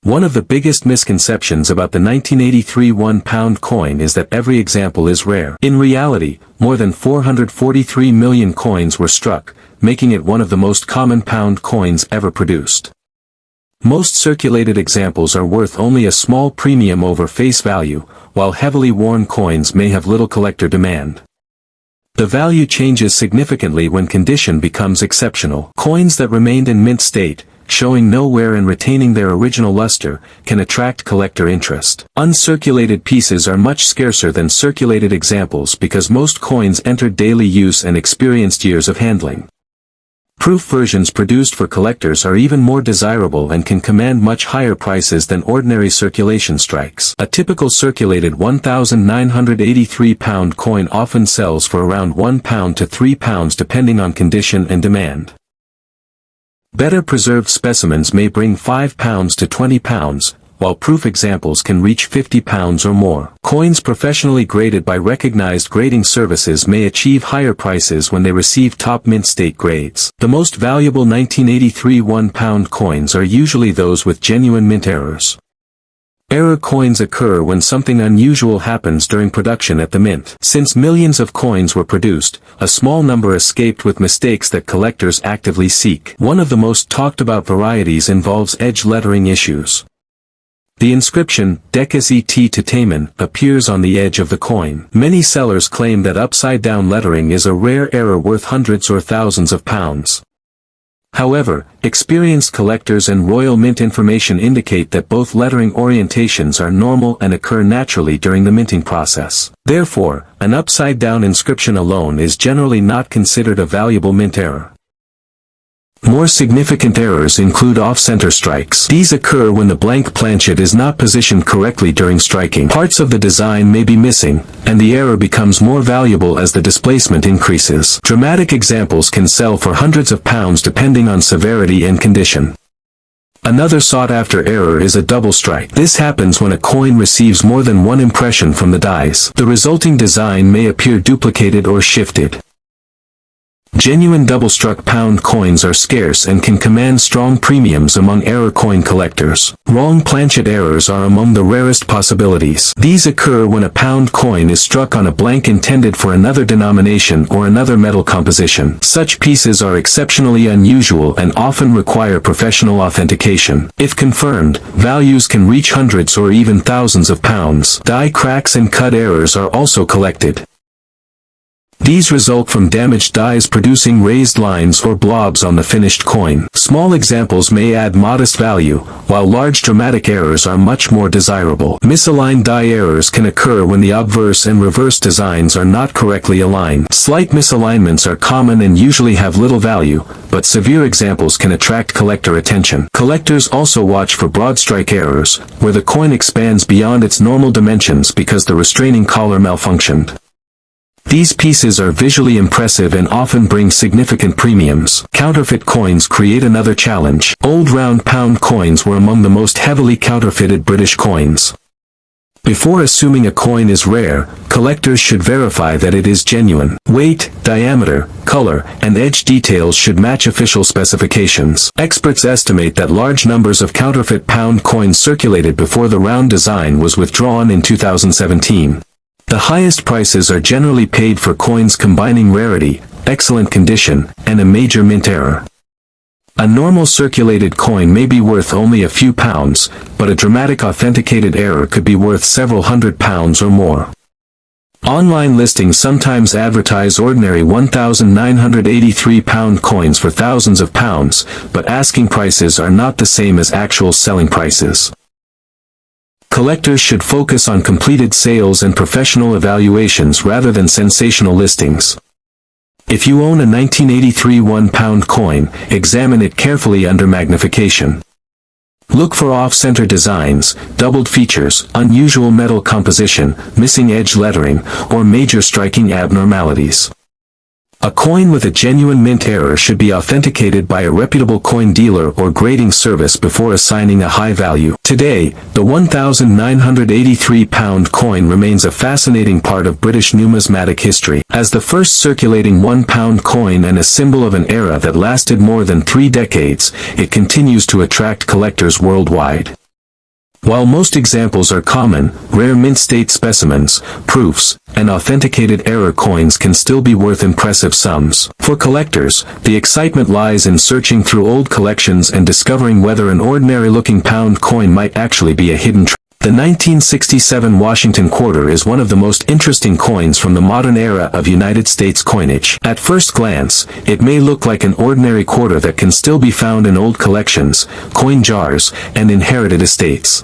One of the biggest misconceptions about the 1983 1-pound coin is that every example is rare. In reality, more than 443 million coins were struck, making it one of the most common pound coins ever produced. Most circulated examples are worth only a small premium over face value, while heavily worn coins may have little collector demand. The value changes significantly when condition becomes exceptional. Coins that remained in mint state, showing no wear and retaining their original luster, can attract collector interest. Uncirculated pieces are much scarcer than circulated examples because most coins entered daily use and experienced years of handling. Proof versions produced for collectors are even more desirable and can command much higher prices than ordinary circulation strikes. A typical circulated 1,983 pound coin often sells for around £1 to £3 depending on condition and demand. Better preserved specimens may bring £5 to £20, while proof examples can reach £50 or more. Coins professionally graded by recognized grading services may achieve higher prices when they receive top mint state grades. The most valuable 1983 1-pound coins are usually those with genuine mint errors. Error coins occur when something unusual happens during production at the mint. Since millions of coins were produced, a small number escaped with mistakes that collectors actively seek. One of the most talked about varieties involves edge lettering issues. The inscription, Decus et Titamen, appears on the edge of the coin. Many sellers claim that upside-down lettering is a rare error worth hundreds or thousands of pounds. However, experienced collectors and Royal Mint information indicate that both lettering orientations are normal and occur naturally during the minting process. Therefore, an upside-down inscription alone is generally not considered a valuable mint error. More significant errors include off-center strikes. These occur when the blank planchet is not positioned correctly during striking. Parts of the design may be missing, and the error becomes more valuable as the displacement increases. Dramatic examples can sell for hundreds of pounds depending on severity and condition. Another sought-after error is a double strike. This happens when a coin receives more than one impression from the dies. The resulting design may appear duplicated or shifted. Genuine double-struck pound coins are scarce and can command strong premiums among error coin collectors. Wrong planchet errors are among the rarest possibilities. These occur when a pound coin is struck on a blank intended for another denomination or another metal composition. Such pieces are exceptionally unusual and often require professional authentication. If confirmed, values can reach hundreds or even thousands of pounds. Die cracks and cut errors are also collected. These result from damaged dies producing raised lines or blobs on the finished coin. Small examples may add modest value, while large dramatic errors are much more desirable. Misaligned die errors can occur when the obverse and reverse designs are not correctly aligned. Slight misalignments are common and usually have little value, but severe examples can attract collector attention. Collectors also watch for broad strike errors, where the coin expands beyond its normal dimensions because the restraining collar malfunctioned. These pieces are visually impressive and often bring significant premiums. Counterfeit coins create another challenge. Old round pound coins were among the most heavily counterfeited British coins. Before assuming a coin is rare, collectors should verify that it is genuine. Weight, diameter, color, and edge details should match official specifications. Experts estimate that large numbers of counterfeit pound coins circulated before the round design was withdrawn in 2017. The highest prices are generally paid for coins combining rarity, excellent condition, and a major mint error. A normal circulated coin may be worth only a few pounds, but a dramatic authenticated error could be worth several £100 or more. Online listings sometimes advertise ordinary 1,983 pound coins for thousands of pounds, but asking prices are not the same as actual selling prices. Collectors should focus on completed sales and professional evaluations rather than sensational listings. If you own a 1983 1-pound coin, examine it carefully under magnification. Look for off-center designs, doubled features, unusual metal composition, missing edge lettering, or major striking abnormalities. A coin with a genuine mint error should be authenticated by a reputable coin dealer or grading service before assigning a high value. Today, the 1,983 pound coin remains a fascinating part of British numismatic history. As the first circulating 1-pound coin and a symbol of an era that lasted more than 3 decades, it continues to attract collectors worldwide. While most examples are common, rare mint-state specimens, proofs, and authenticated error coins can still be worth impressive sums. For collectors, the excitement lies in searching through old collections and discovering whether an ordinary-looking pound coin might actually be a hidden treasure. The 1967 Washington Quarter is one of the most interesting coins from the modern era of United States coinage. At first glance, it may look like an ordinary quarter that can still be found in old collections, coin jars, and inherited estates.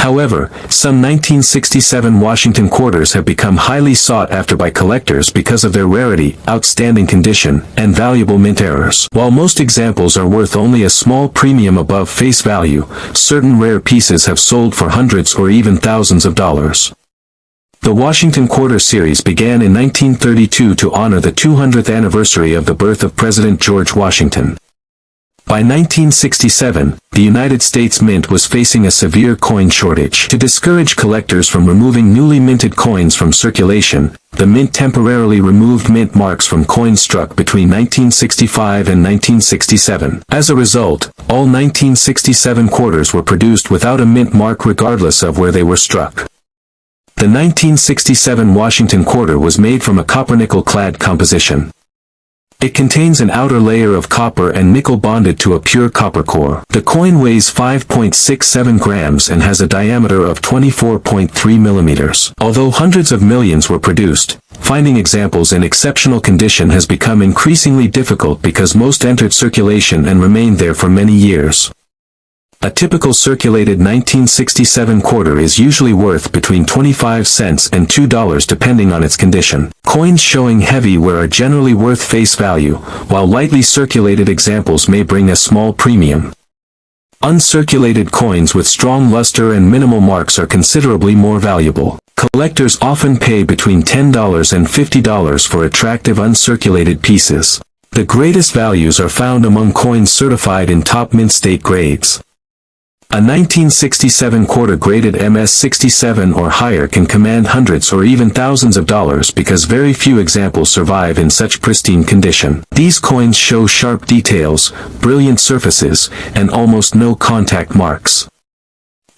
However, some 1967 Washington quarters have become highly sought after by collectors because of their rarity, outstanding condition, and valuable mint errors. While most examples are worth only a small premium above face value, certain rare pieces have sold for hundreds or even thousands of dollars. The Washington Quarter series began in 1932 to honor the 200th anniversary of the birth of President George Washington. By 1967, the United States Mint was facing a severe coin shortage. To discourage collectors from removing newly minted coins from circulation, the Mint temporarily removed mint marks from coins struck between 1965 and 1967. As a result, all 1967 quarters were produced without a mint mark regardless of where they were struck. The 1967 Washington Quarter was made from a copper-nickel-clad composition. It contains an outer layer of copper and nickel bonded to a pure copper core. The coin weighs 5.67 grams and has a diameter of 24.3 millimeters. Although hundreds of millions were produced, finding examples in exceptional condition has become increasingly difficult because most entered circulation and remained there for many years. A typical circulated 1967 quarter is usually worth between 25 cents and $2 depending on its condition. Coins showing heavy wear are generally worth face value, while lightly circulated examples may bring a small premium. Uncirculated coins with strong luster and minimal marks are considerably more valuable. Collectors often pay between $10 and $50 for attractive uncirculated pieces. The greatest values are found among coins certified in top mint state grades. A 1967 quarter graded MS-67 or higher can command hundreds or even thousands of dollars because very few examples survive in such pristine condition. These coins show sharp details, brilliant surfaces, and almost no contact marks.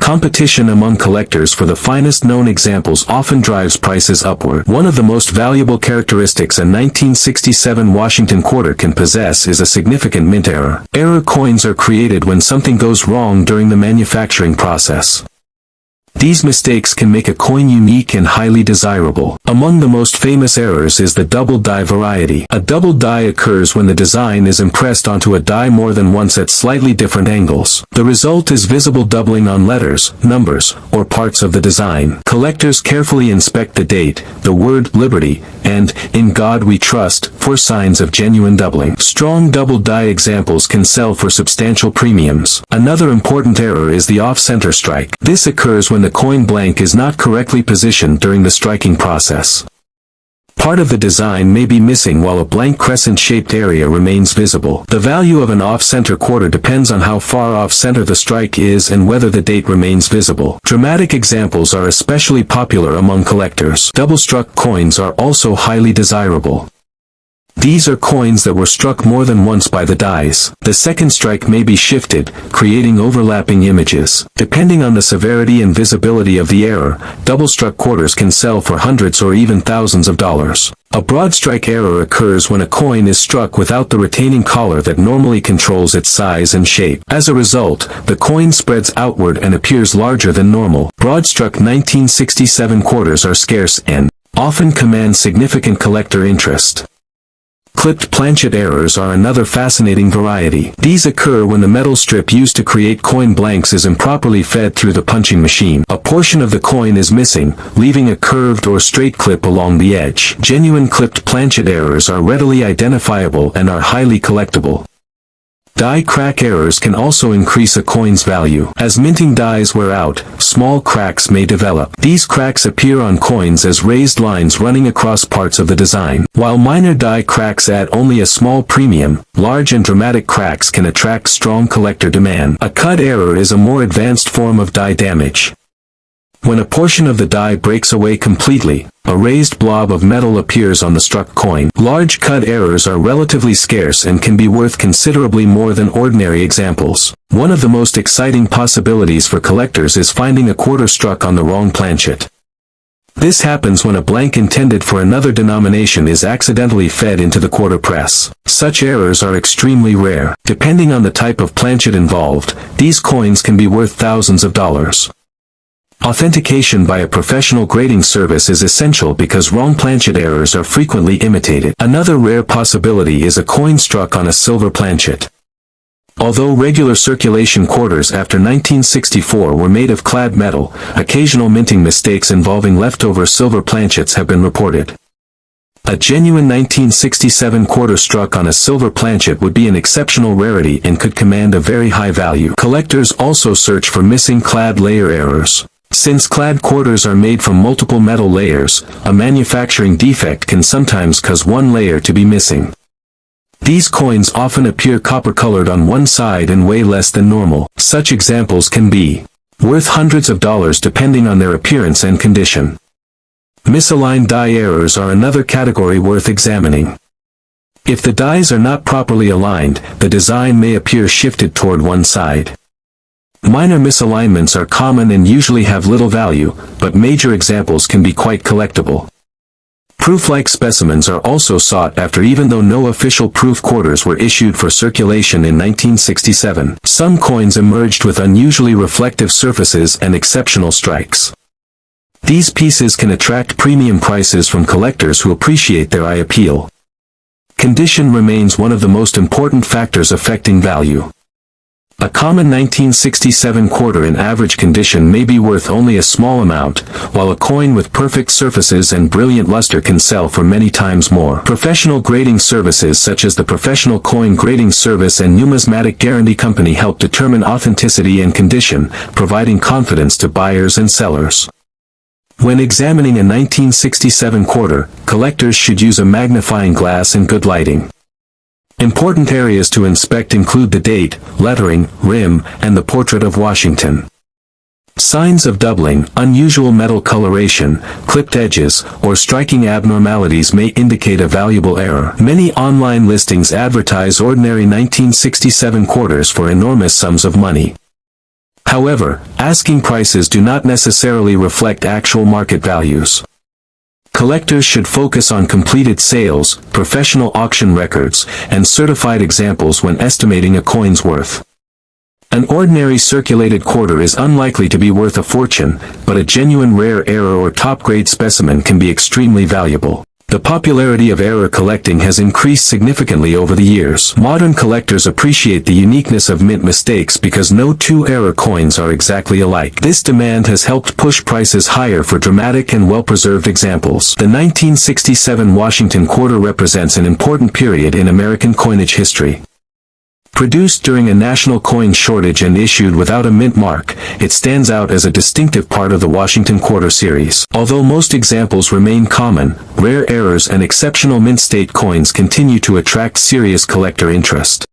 Competition among collectors for the finest known examples often drives prices upward. One of the most valuable characteristics a 1967 Washington Quarter can possess is a significant mint error. Error coins are created when something goes wrong during the manufacturing process. These mistakes can make a coin unique and highly desirable. Among the most famous errors is the double die variety. A double die occurs when the design is impressed onto a die more than once at slightly different angles. The result is visible doubling on letters, numbers, or parts of the design. Collectors carefully inspect the date, the word Liberty, and In God We Trust for signs of genuine doubling. Strong double die examples can sell for substantial premiums. Another important error is the off-center strike. This occurs when the coin blank is not correctly positioned during the striking process. Part of the design may be missing while a blank crescent-shaped area remains visible. The value of an off-center quarter depends on how far off-center the strike is and whether the date remains visible. Dramatic examples are especially popular among collectors. Double-struck coins are also highly desirable. These are coins that were struck more than once by the dies. The second strike may be shifted, creating overlapping images. Depending on the severity and visibility of the error, double-struck quarters can sell for hundreds or even thousands of dollars. A broad strike error occurs when a coin is struck without the retaining collar that normally controls its size and shape. As a result, the coin spreads outward and appears larger than normal. Broad-struck 1967 quarters are scarce and often command significant collector interest. Clipped planchet errors are another fascinating variety. These occur when the metal strip used to create coin blanks is improperly fed through the punching machine. A portion of the coin is missing, leaving a curved or straight clip along the edge. Genuine clipped planchet errors are readily identifiable and are highly collectible. Die crack errors can also increase a coin's value. As minting dies wear out, small cracks may develop. These cracks appear on coins as raised lines running across parts of the design. While minor die cracks add only a small premium, large and dramatic cracks can attract strong collector demand. A cut error is a more advanced form of die damage. When a portion of the die breaks away completely, A raised blob of metal appears on the struck coin. Large cut errors are relatively scarce and can be worth considerably more than ordinary examples. One of the most exciting possibilities for collectors is finding a quarter struck on the wrong planchet. This happens when a blank intended for another denomination is accidentally fed into the quarter press. Such errors are extremely rare. Depending on the type of planchet involved, these coins can be worth thousands of dollars. Authentication by a professional grading service is essential because wrong planchet errors are frequently imitated. Another rare possibility is a coin struck on a silver planchet. Although regular circulation quarters after 1964 were made of clad metal, occasional minting mistakes involving leftover silver planchets have been reported. A genuine 1967 quarter struck on a silver planchet would be an exceptional rarity and could command a very high value. Collectors also search for missing clad layer errors. Since clad quarters are made from multiple metal layers, a manufacturing defect can sometimes cause one layer to be missing. These coins often appear copper-colored on one side and weigh less than normal. Such examples can be worth hundreds of dollars depending on their appearance and condition. Misaligned die errors are another category worth examining. If the dies are not properly aligned, the design may appear shifted toward one side. Minor misalignments are common and usually have little value, but major examples can be quite collectible. Proof-like specimens are also sought after even though no official proof quarters were issued for circulation in 1967. Some coins emerged with unusually reflective surfaces and exceptional strikes. These pieces can attract premium prices from collectors who appreciate their eye appeal. Condition remains one of the most important factors affecting value. A common 1967 quarter in average condition may be worth only a small amount, while a coin with perfect surfaces and brilliant luster can sell for many times more. Professional grading services such as the Professional Coin Grading Service and Numismatic Guarantee Company help determine authenticity and condition, providing confidence to buyers and sellers. When examining a 1967 quarter, collectors should use a magnifying glass and good lighting. Important areas to inspect include the date, lettering, rim, and the portrait of Washington. Signs of doubling, unusual metal coloration, clipped edges, or striking abnormalities may indicate a valuable error. Many online listings advertise ordinary 1967 quarters for enormous sums of money. However, asking prices do not necessarily reflect actual market values. Collectors should focus on completed sales, professional auction records, and certified examples when estimating a coin's worth. An ordinary circulated quarter is unlikely to be worth a fortune, but a genuine rare error or top-grade specimen can be extremely valuable. The popularity of error collecting has increased significantly over the years. Modern collectors appreciate the uniqueness of mint mistakes because no two error coins are exactly alike. This demand has helped push prices higher for dramatic and well-preserved examples. The 1967 Washington quarter represents an important period in American coinage history. Produced during a national coin shortage and issued without a mint mark, it stands out as a distinctive part of the Washington Quarter series. Although most examples remain common, rare errors and exceptional mint state coins continue to attract serious collector interest.